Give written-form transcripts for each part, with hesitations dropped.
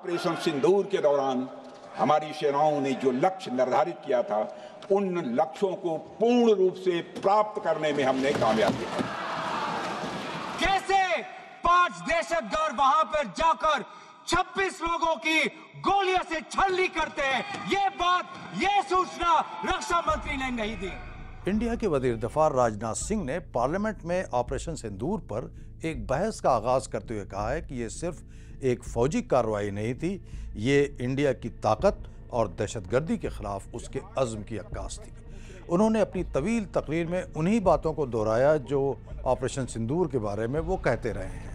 Operation सिंदूर के दौरान हमारी सेनाओं ने जो लक्ष्य निर्धारित किया था, उन लक्ष्यों को पूर्ण रूप से प्राप्त करने में हमने कामयाबी की। कैसे 5 दहशतगर्द वहां पर जाकर 26 लोगों की गोलियों से छलनी करते हैं, ये सूचना रक्षा मंत्री ने नहीं दी। इंडिया के वजीर दफा राजनाथ सिंह ने पार्लियामेंट में ऑपरेशन सिंदूर पर एक बहस का आगाज करते हुए कहा है कि ये सिर्फ एक फौजी कार्रवाई नहीं थी, ये इंडिया की ताकत और दहशतगर्दी के खिलाफ उसके अज़्म की अक्कास थी। उन्होंने अपनी तवील तकरीर में उन्हीं बातों को दोहराया जो ऑपरेशन सिंदूर के बारे में वो कहते रहे हैं।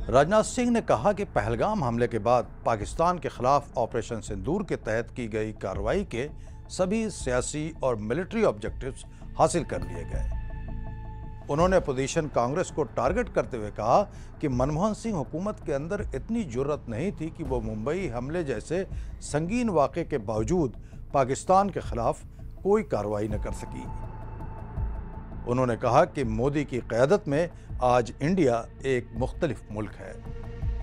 राजनाथ सिंह ने कहा कि पहलगाम हमले के बाद पाकिस्तान के खिलाफ ऑपरेशन सिंदूर के तहत की गई कार्रवाई के सभी सियासी और मिलिट्री ऑब्जेक्टिव्स हासिल कर लिए गए। उन्होंने अपोजिशन कांग्रेस को टारगेट करते हुए कहा कि मनमोहन सिंह हुकूमत के अंदर इतनी जुर्रत नहीं थी कि वो मुंबई हमले जैसे संगीन वाक़े के बावजूद पाकिस्तान के खिलाफ कोई कार्रवाई न कर सकी। उन्होंने कहा कि मोदी की क़यादत में आज इंडिया एक मुख्तलिफ मुल्क है।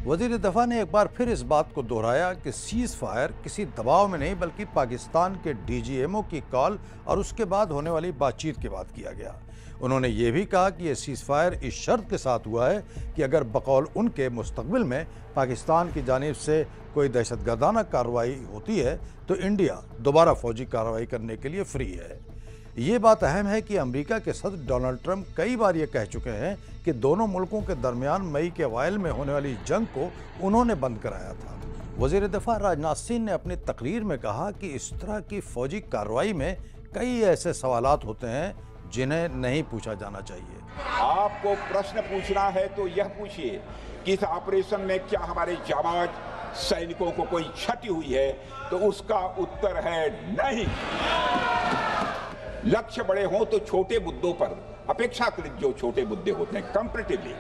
वज़ीर दफ़ा ने एक बार फिर इस बात को दोहराया कि सीज़ फायर किसी दबाव में नहीं बल्कि पाकिस्तान के DGMO की कॉल और उसके बाद होने वाली बातचीत के बाद किया गया। उन्होंने ये भी कहा कि यह सीज़ फायर इस शर्त के साथ हुआ है कि अगर बकौल उनके मुस्तक़बिल में पाकिस्तान की जानिब से कोई दहशतगर्दाना कार्रवाई होती है तो इंडिया दोबारा फ़ौजी कार्रवाई करने के लिए फ्री है। ये बात अहम है कि अमेरिका के सदर डोनाल्ड ट्रंप कई बार ये कह चुके हैं कि दोनों मुल्कों के दरमियान मई के अवाइल में होने वाली जंग को उन्होंने बंद कराया था। वज़ीर दफ़ा राजनाथ सिंह ने अपनी तकरीर में कहा कि इस तरह की फ़ौजी कार्रवाई में कई ऐसे सवालात होते हैं जिन्हें नहीं पूछा जाना चाहिए। आपको प्रश्न पूछना है तो यह पूछिए कि इस ऑपरेशन में क्या हमारे जाबाज सैनिकों को कोई क्षति हुई है, तो उसका उत्तर है नहीं। लक्ष्य बड़े हों तो छोटे मुद्दों पर, अपेक्षाकृत जो छोटे मुद्दे होते हैं कंपैरेटिवली,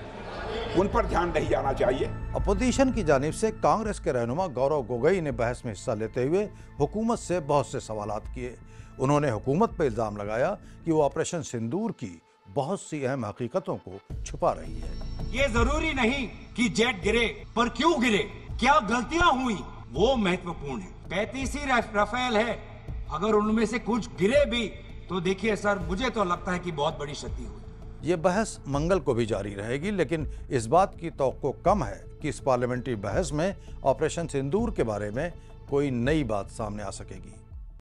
उन पर ध्यान नहीं जाना चाहिए। अपोजिशन की जानिब से कांग्रेस के रहनुमा गौरव गोगोई ने बहस में हिस्सा लेते हुए हुकूमत से बहुत से सवालात किए। उन्होंने हुकूमत पर इल्ज़ाम लगाया कि वो ऑपरेशन सिंदूर की बहुत सी अहम हकीकतों को छुपा रही है। ये जरूरी नहीं कि जेट गिरे, पर क्यों गिरे, क्या गलतियां हुई, वो महत्वपूर्ण है। 35 ही राफेल है, अगर उनमें से कुछ गिरे भी तो देखिए सर, मुझे तो लगता है कि बहुत बड़ी क्षति हुई। ये बहस मंगल को भी जारी रहेगी, लेकिन इस बात की तवक्को कम है कि इस पार्लियामेंट्री बहस में ऑपरेशन सिंदूर के बारे में कोई नई बात सामने आ सकेगी।